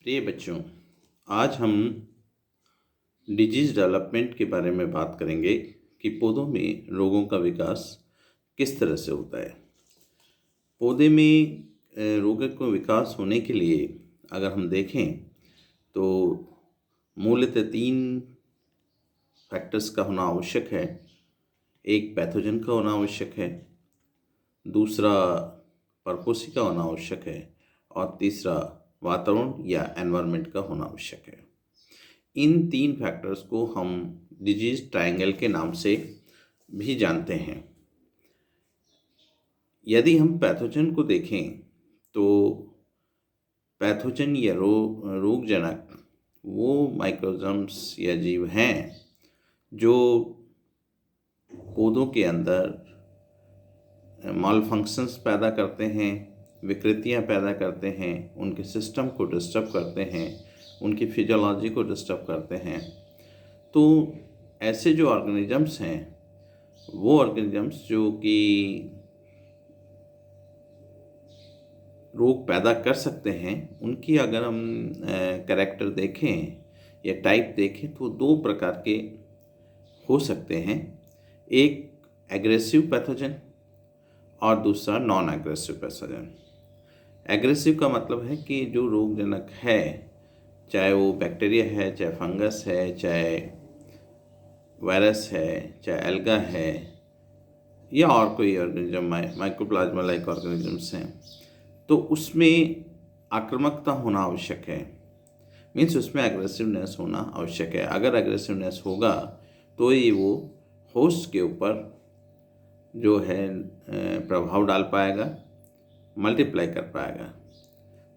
प्रिय बच्चों, आज हम डिजीज डेवलपमेंट के बारे में बात करेंगे कि पौधों में रोगों का विकास किस तरह से होता है। पौधे में रोगों का विकास होने के लिए अगर हम देखें तो मूलतः 3 फैक्टर्स का होना आवश्यक है। एक पैथोजन का होना आवश्यक है, दूसरा परपोसी का होना आवश्यक है और तीसरा वातावरण या एनवायरनमेंट का होना आवश्यक है। इन 3 फैक्टर्स को हम डिजीज ट्रायंगल के नाम से भी जानते हैं। यदि हम पैथोजन को देखें तो पैथोजन या रोगजनक वो माइक्रोऑर्गेनिज्म्स या जीव हैं जो पौधों के अंदर माल फंक्शंस पैदा करते हैं, विकृतियां पैदा करते हैं, उनके सिस्टम को डिस्टर्ब करते हैं, उनकी फिजियोलॉजी को डिस्टर्ब करते हैं। तो ऐसे जो ऑर्गेनिजम्स हैं वो ऑर्गेनिजम्स जो कि रोग पैदा कर सकते हैं, उनकी अगर हम कैरेक्टर देखें या टाइप देखें तो 2 प्रकार के हो सकते हैं। एक एग्रेसिव पैथोजन और दूसरा नॉन एग्रेसिव पैथोजन। एग्रेसिव का मतलब है कि जो रोगजनक है, चाहे वो बैक्टीरिया है, चाहे फंगस है, चाहे वायरस है, चाहे एल्गा है या और कोई ऑर्गेनिज्म माइकोप्लाज्मा लाइक ऑर्गेनिजम्स हैं, तो उसमें आक्रामकता होना आवश्यक है। मीन्स उसमें एग्रेसिवनेस होना आवश्यक है। अगर एग्रेसिवनेस होगा तो ही वो होस्ट के ऊपर जो है प्रभाव डाल पाएगा, मल्टीप्लाई कर पाएगा।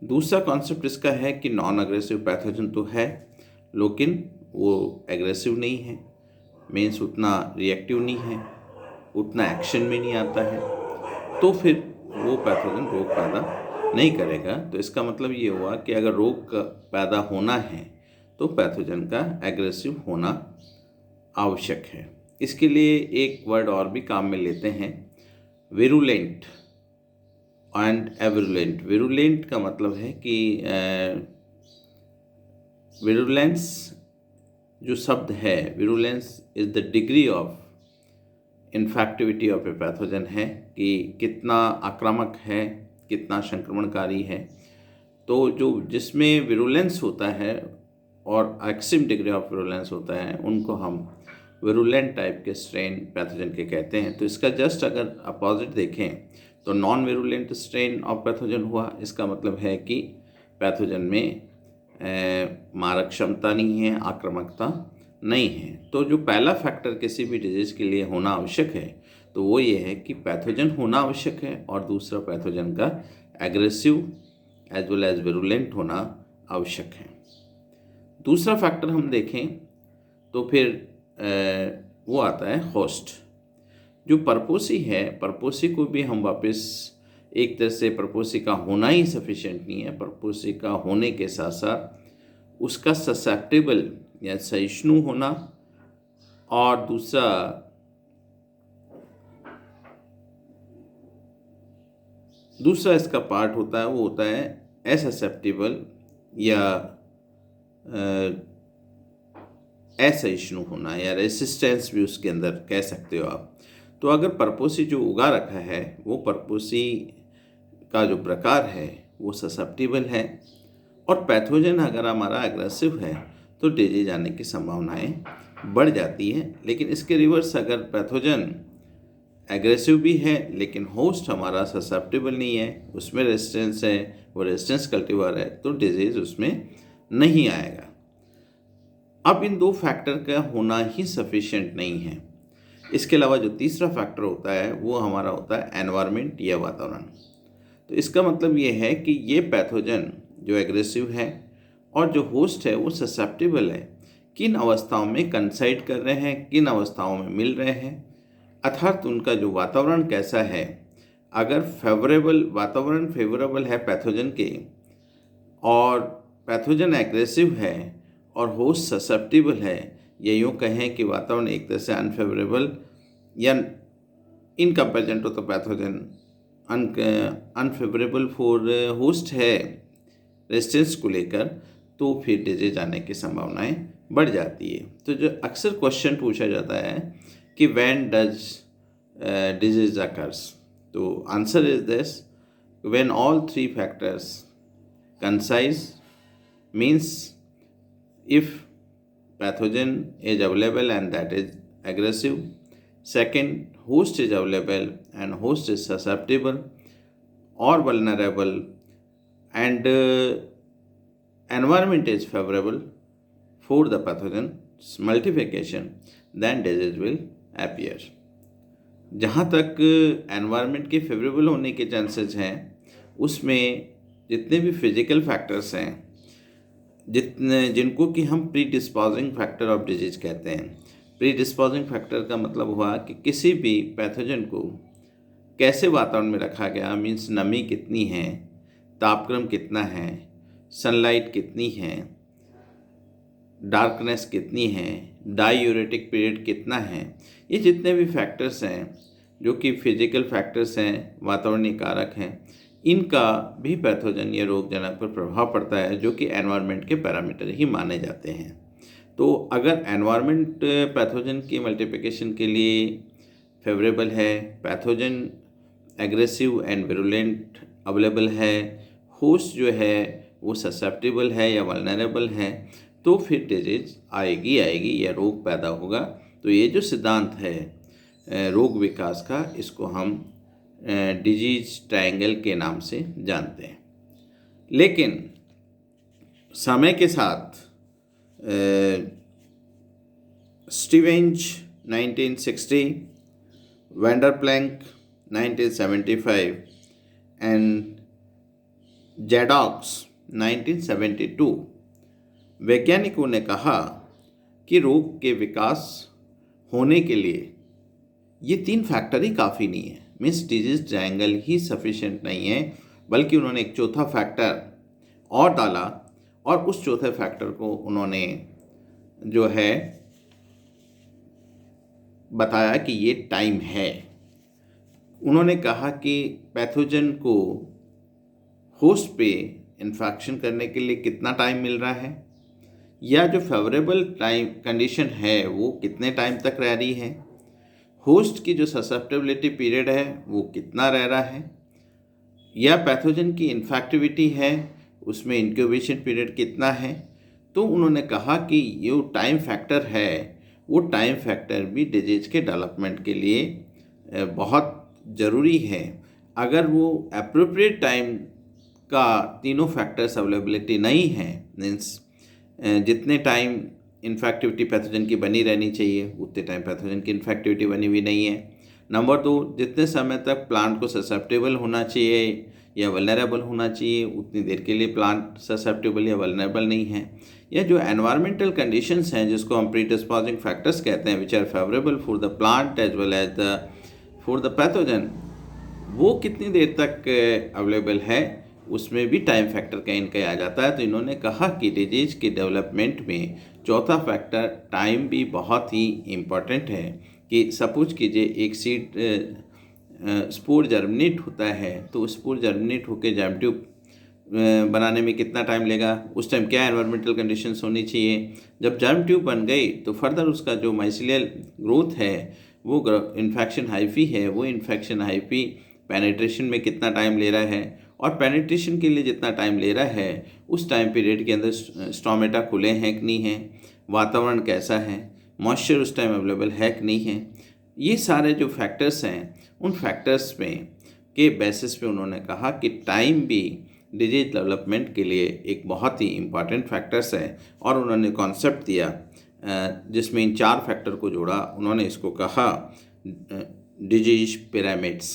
दूसरा कॉन्सेप्ट इसका है कि नॉन एग्रेसिव पैथोजन तो है लेकिन वो एग्रेसिव नहीं है, मीन्स उतना रिएक्टिव नहीं है, उतना एक्शन में नहीं आता है, तो फिर वो पैथोजन रोग पैदा नहीं करेगा। तो इसका मतलब ये हुआ कि अगर रोग पैदा होना है तो पैथोजन का एग्रेसिव होना आवश्यक है। इसके लिए एक वर्ड और भी काम में लेते हैं, विरुलेंट एंड एविरुलेंट। विरुलेंट का मतलब है कि विरुलेंस जो शब्द है, virulence is the degree of infectivity of a pathogen है कि कितना आक्रामक है, कितना संक्रमणकारी है। तो जो जिसमें विरुलेंस होता है और एक्सट्रीम डिग्री ऑफ विरुलेंस होता है, उनको हम विरुलेंट टाइप के स्ट्रेन पैथोजन के कहते हैं। तो इसका जस्ट अगर अपोजिट देखें तो non virulent strain of pathogen हुआ। इसका मतलब है कि पैथोजन में मारक क्षमता नहीं है, आक्रामकता नहीं है। तो जो पहला फैक्टर किसी भी डिजीज़ के लिए होना आवश्यक है तो वो ये है कि पैथोजन होना आवश्यक है और दूसरा पैथोजन का aggressive as well as virulent होना आवश्यक है। दूसरा फैक्टर हम देखें तो फिर वो आता है होस्ट। जो परपोसी है, परपोसी को भी हम वापस एक तरह से परपोसी का होना ही सफिशिएंट नहीं है। परपोसी का होने के साथ साथ उसका ससेप्टेबल या सहिष्णु होना, और दूसरा इसका पार्ट होता है वो होता है अससेप्टेबल या असहिष्णु होना या रेसिस्टेंस भी उसके अंदर कह सकते हो आप। तो अगर परपोसी जो उगा रखा है वो परपोसी का जो प्रकार है वो ससेप्टेबल है और पैथोजन अगर हमारा एग्रेसिव है तो डिजीज आने की संभावनाएं बढ़ जाती है। लेकिन इसके रिवर्स अगर पैथोजन एग्रेसिव भी है लेकिन होस्ट हमारा ससेप्टेबल नहीं है, उसमें रेजिस्टेंस है, वो रेजिस्टेंस कल्टीवर है, तो डिजीज उसमें नहीं आएगा। अब इन 2 फैक्टर का होना ही सफिशिएंट नहीं है। इसके अलावा जो तीसरा फैक्टर होता है वो हमारा होता है एनवायरनमेंट या वातावरण। तो इसका मतलब ये है कि ये पैथोजन जो एग्रेसिव है और जो होस्ट है वो ससेप्टेबल है, किन अवस्थाओं में कंसाइड कर रहे हैं, किन अवस्थाओं में मिल रहे हैं, अर्थात उनका जो वातावरण कैसा है। अगर वातावरण फेवरेबल है पैथोजन के और पैथोजन एग्रेसिव है और होस्ट ससेप्टेबल है, या यूँ कहें कि वातावरण एक तरह से अनफेवरेबल या in comparison to the pathogen unfavourable for host है, रेजिस्टेंस को लेकर, तो फिर डिजीज आने की संभावनाएं बढ़ जाती है। तो जो अक्सर क्वेश्चन पूछा जाता है कि व्हेन डज डिजीज अकर्स, तो answer is this, when all three factors concise, means if pathogen is available and that is aggressive, second, host is available and host is susceptible or vulnerable, and environment is favorable for the pathogen's multiplication, then disease will appear. जहाँ तक environment के favourable होने के chances हैं, उसमें जितने भी physical factors हैं, जिनको कि हम pre disposing factor of disease कहते हैं। प्री डिस्पोजिंग फैक्टर का मतलब हुआ कि किसी भी पैथोजन को कैसे वातावरण में रखा गया, मीन्स नमी कितनी है, तापक्रम कितना है, सनलाइट कितनी है, डार्कनेस कितनी है, डायूरेटिक पीरियड कितना है, ये जितने भी फैक्टर्स हैं जो कि फिजिकल फैक्टर्स हैं, वातावरणीय कारक हैं, इनका भी पैथोजन या रोगजनक पर प्रभाव पड़ता है, जो कि एनवायरनमेंट के पैरामीटर ही माने जाते हैं। तो अगर एनवायरनमेंट पैथोजन की मल्टीप्लिकेशन के लिए फेवरेबल है, pathogen aggressive and virulent available है, होस्ट जो है वो ससेप्टेबल है या वल्नरेबल है, तो फिर डिजीज आएगी या रोग पैदा होगा। तो ये जो सिद्धांत है रोग विकास का, इसको हम डिजीज ट्रायंगल के नाम से जानते हैं। लेकिन समय के साथ स्टीवेंज 1960, वैंडर प्लैंक 1975 एंड जैडॉक्स 1972 वैज्ञानिकों ने कहा कि रोग के विकास होने के लिए ये तीन फैक्टर ही काफ़ी नहीं है, मीन्स डिजीज ट्रायंगल ही सफिशिएंट नहीं है, बल्कि उन्होंने एक चौथा फैक्टर और डाला, और उस चौथे फैक्टर को उन्होंने जो है बताया कि ये टाइम है। उन्होंने कहा कि पैथोजन को होस्ट पे इन्फेक्शन करने के लिए कितना टाइम मिल रहा है, या जो फेवरेबल टाइम कंडीशन है वो कितने टाइम तक रह रही है, होस्ट की जो ससेप्टेबिलिटी पीरियड है वो कितना रह रहा है, या पैथोजन की इन्फेक्टिविटी है उसमें इंक्यूबेशन पीरियड कितना है। तो उन्होंने कहा कि ये टाइम फैक्टर है, वो टाइम फैक्टर भी डिजीज के डेवलपमेंट के लिए बहुत ज़रूरी है। अगर वो अप्रोप्रिएट टाइम का तीनों फैक्टर्स अवेलेबिलिटी नहीं है, मीन्स जितने टाइम इन्फेक्टिविटी पैथोजन की बनी रहनी चाहिए उतने टाइम पैथोजन की इन्फेक्टिविटी बनी हुई नहीं है। नंबर 2, जितने समय तक प्लांट को ससेप्टेबल होना चाहिए या वल्नरेबल होना चाहिए उतनी देर के लिए प्लांट ससेप्टेबल या वल्नरेबल नहीं है। या जो एनवायरमेंटल कंडीशंस हैं जिसको हम प्रीडिस्पोजिंग फैक्टर्स कहते हैं, which are favourable for the plant as well as for the pathogen, वो कितनी देर तक अवेलेबल है, उसमें भी टाइम फैक्टर का इनका आ जाता है। तो इन्होंने कहा कि डिजीज के डेवलपमेंट में चौथा फैक्टर टाइम भी बहुत ही इम्पॉर्टेंट है। कि सपोज कीजिए एक सीड स्पोर जर्मिनेट होता है, तो स्पोर जर्मिनेट होकर जर्म ट्यूब बनाने में कितना टाइम लेगा, उस टाइम क्या एनवायरमेंटल कंडीशंस होनी चाहिए। जब जर्म ट्यूब बन गई तो फर्दर उसका जो माइसिलियल ग्रोथ है वो इन्फेक्शन हाइफी है, वो इन्फेक्शन हाइफी पेनिट्रेशन में कितना टाइम ले रहा है, और पेनिट्रेशन के लिए जितना टाइम ले रहा है उस टाइम पीरियड के अंदर स्टोमेटा खुले हैं कि नहीं हैं, वातावरण कैसा है, मॉइस्चर उस टाइम अवेलेबल है कि नहीं है। ये सारे जो फैक्टर्स हैं उन फैक्टर्स में के बेसिस पे उन्होंने कहा कि टाइम भी डिजीज डेवलपमेंट के लिए एक बहुत ही इम्पॉर्टेंट फैक्टर्स है। और उन्होंने कॉन्सेप्ट दिया जिसमें इन 4 फैक्टर को जोड़ा। उन्होंने इसको कहा डिजीज पिरामिड्स।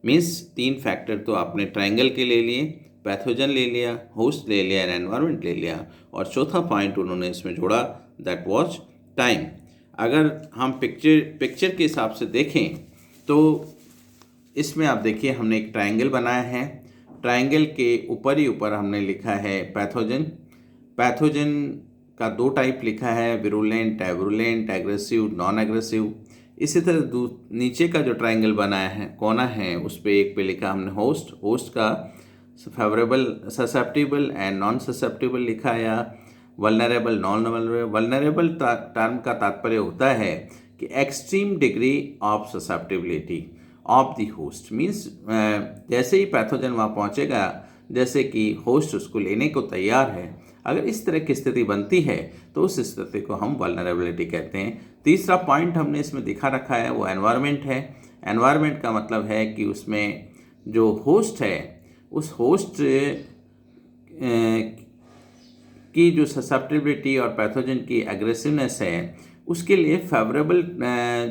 मीन्स 3 फैक्टर तो आपने ट्रायंगल के ले लिए, पैथोजन ले लिया, होस्ट ले लिया, एनवायरनमेंट ले लिया, और चौथा पॉइंट उन्होंने इसमें जोड़ा, दैट वाज टाइम। अगर हम पिक्चर के हिसाब से देखें तो इसमें आप देखिए हमने एक ट्रायंगल बनाया है। ट्रायंगल के ऊपर ही ऊपर हमने लिखा है पैथोजन। पैथोजन का 2 टाइप लिखा है, विरुलेंट, एविरुलेंट, एग्रेसिव, नॉन एग्रेसिव। इसी तरह नीचे का जो ट्रायंगल बनाया है कोना है उस पर एक पे लिखा हमने होस्ट। होस्ट का favourable, susceptible and non susceptible लिखा, या vulnerable, non vulnerable. Vulnerable term का तात्पर्य होता है कि extreme degree of susceptibility of the host, means जैसे ही पैथोजन वहाँ पहुँचेगा, जैसे कि होस्ट उसको लेने को तैयार है, अगर इस तरह की स्थिति बनती है तो उस स्थिति को हम वल्नरेबिलिटी कहते हैं। तीसरा पॉइंट हमने इसमें दिखा रखा है वो एनवायरनमेंट है। एनवायरनमेंट का मतलब है कि उसमें जो होस्ट है, उस होस्ट की जो ससेप्टिबिलिटी और पैथोजन की एग्रेसिवनेस है, उसके लिए फेवरेबल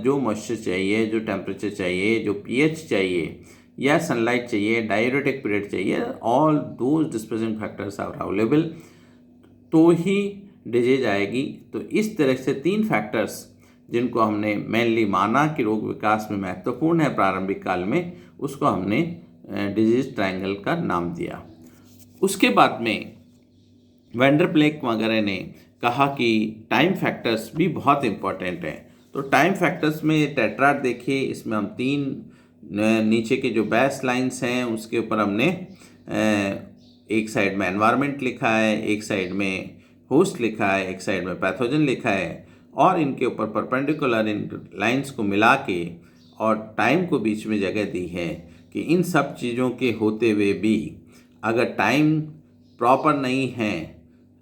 जो मॉइस्चर चाहिए, जो टेम्परेचर चाहिए, जो पीएच चाहिए, या सनलाइट चाहिए, डायूरेटिक पीरियड चाहिए, all those disposing factors are available, तो ही डिजीज आएगी। तो इस तरह से 3 फैक्टर्स जिनको हमने मेनली माना कि रोग विकास में महत्वपूर्ण है प्रारंभिक काल में, उसको हमने डिजीज ट्रायंगल का नाम दिया। उसके बाद में वेंडरप्लेक वगैरह ने कहा कि टाइम फैक्टर्स भी बहुत इम्पॉर्टेंट हैं। तो टाइम फैक्टर्स में टेट्राड देखिए, इसमें हम 3 नीचे के जो बेस लाइंस हैं उसके ऊपर हमने एक साइड में एनवायरनमेंट लिखा है, एक साइड में होस्ट लिखा है, एक साइड में पैथोजन लिखा है, और इनके ऊपर परपेंडिकुलर इन लाइंस को मिला के और टाइम को बीच में जगह दी है कि इन सब चीज़ों के होते हुए भी अगर टाइम प्रॉपर नहीं है,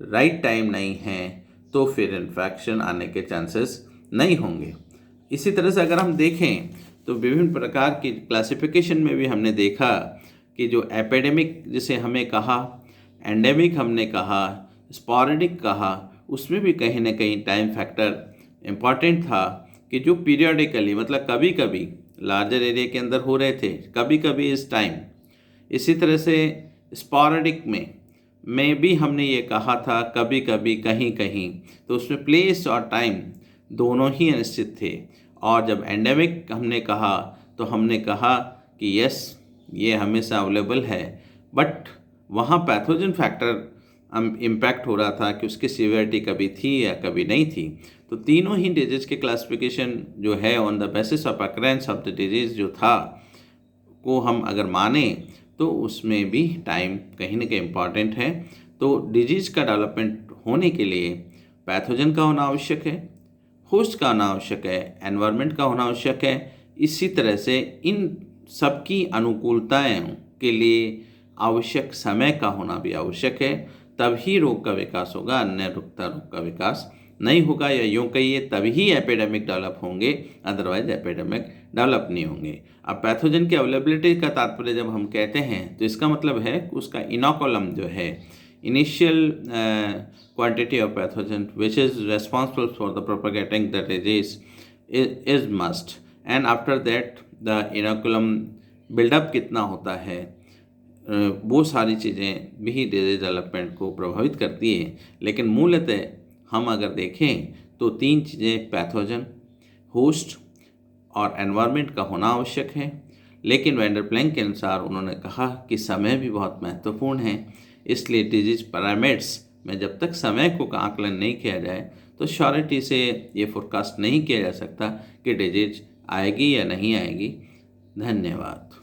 राइट टाइम नहीं है, तो फिर इन्फेक्शन आने के चांसेस नहीं होंगे। इसी तरह से अगर हम देखें तो विभिन्न प्रकार की क्लासिफिकेशन में भी हमने देखा कि जो एपिडेमिक जिसे हमें कहा, एंडेमिक हमने कहा, स्पॉरेडिक कहा, उसमें भी कहीं ना कहीं टाइम फैक्टर इम्पॉर्टेंट था कि जो पीरियडिकली, मतलब कभी कभी लार्जर एरिया के अंदर हो रहे थे, कभी कभी इस टाइम। इसी तरह से स्पॉरेडिक में भी हमने ये कहा था कभी कभी कहीं कहीं, तो उसमें प्लेस और टाइम दोनों ही अनिश्चित थे। और जब एंडेमिक हमने कहा तो हमने कहा कि यस, ये हमेशा अवेलेबल है, बट वहाँ पैथोजन फैक्टर इम्पैक्ट हो रहा था कि उसकी सीवियरिटी कभी थी या कभी नहीं थी। तो तीनों ही डिजीज के क्लासिफिकेशन जो है on the basis of occurrence of the disease जो था, को हम अगर माने तो उसमें भी टाइम कहीं ना कहीं इम्पॉर्टेंट है। तो डिजीज़ का डेवलपमेंट होने के लिए पैथोजन का होना आवश्यक है, होस्ट का होना आवश्यक है, एनवायरनमेंट का होना आवश्यक है। इसी तरह से इन सबकी अनुकूलताएं के लिए आवश्यक समय का होना भी आवश्यक है, तभी रोग का विकास होगा, अन्य रोग का विकास नहीं होगा, या यूँ कहिए तभी एपिडेमिक डेवलप होंगे, अदरवाइज एपिडेमिक डेवलप नहीं होंगे। अब पैथोजन की अवेलेबिलिटी का तात्पर्य जब हम कहते हैं तो इसका मतलब है कि उसका इनोकुलम जो है, initial quantity of pathogen which is responsible for the propagating the disease is must, and after that the inoculum buildup कितना होता है, वो सारी चीज़ें भी डिजीज डेवलपमेंट को प्रभावित करती है। लेकिन मूलतः हम अगर देखें तो 3 चीज़ें, पैथोजन, होस्ट और एनवायरनमेंट का होना आवश्यक है। लेकिन वेंडरप्लेंक के अनुसार उन्होंने कहा कि समय भी बहुत महत्वपूर्ण है, इसलिए डिजीज पैरामीटर्स में जब तक समय को आकलन नहीं किया जाए तो श्योरिटी से ये फोरकास्ट नहीं किया जा सकता कि डिजीज आएगी या नहीं आएगी। धन्यवाद।